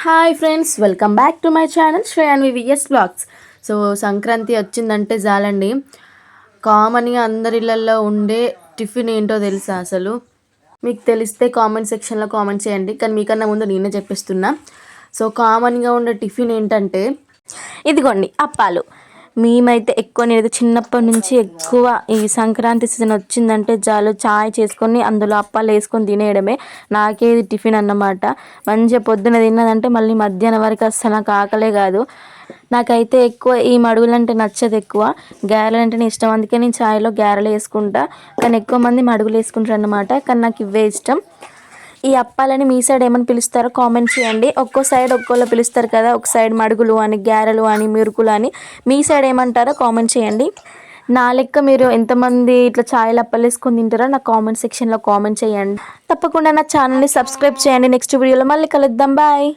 Hi friends, welcome back to my channel Shreyanvi VS vlogs. So Sankranti వచ్చిందంటే చాలండి, కామన్గా అందరిళ్ళల్లో ఉండే టిఫిన్ ఏంటో తెలుసా? అసలు మీకు తెలిస్తే కామెంట్ సెక్షన్లో కామెంట్ చేయండి, కానీ మీకన్నా ముందు నేనే చెప్పిస్తున్నా. సో కామన్గా ఉండే టిఫిన్ ఏంటంటే ఇదిగోండి, అప్పాలు. మేమైతే ఎక్కువ, నేనైతే చిన్నప్పటి నుంచి ఎక్కువ ఈ సంక్రాంతి సీజన్ వచ్చిందంటే చాలు చాయ్ చేసుకొని అందులో అప్పాలు వేసుకొని తినేయడమే నాకేది టిఫిన్ అన్నమాట. మంచిగా పొద్దున తిన్నదంటే మళ్ళీ మధ్యాహ్నం వరకు అస్సలు నాకు ఆకలే కాదు. నాకైతే ఎక్కువ ఈ మడుగులు అంటే నచ్చదు, ఎక్కువ గారెలు అంటేనే ఇష్టం. అందుకే నేను చాయ్లో గారెలు వేసుకుంటా, కానీ ఎక్కువ మంది మడుగులు వేసుకుంటారు అన్నమాట. కానీ నాకు ఇవే ఇష్టం. ఈ అప్పాలని మీ సైడ్ ఏమని పిలుస్తారో కామెంట్ చేయండి. ఒక్కో సైడ్ ఒక్కోలా పిలుస్తారు కదా, ఒక సైడ్ మడుగులు అని, గారెలు అని, మురుకులు అని. మీ సైడ్ ఏమంటారో కామెంట్ చేయండి. నా లెక్క మీరు ఎంతమంది ఇట్లా ఛాయలు అప్పాలు వేసుకొని తింటారో నాకు కామెంట్ సెక్షన్లో కామెంట్ చేయండి. తప్పకుండా నా ఛానల్ని సబ్స్క్రైబ్ చేయండి. నెక్స్ట్ వీడియోలో మళ్ళీ కలుద్దాం. బాయ్.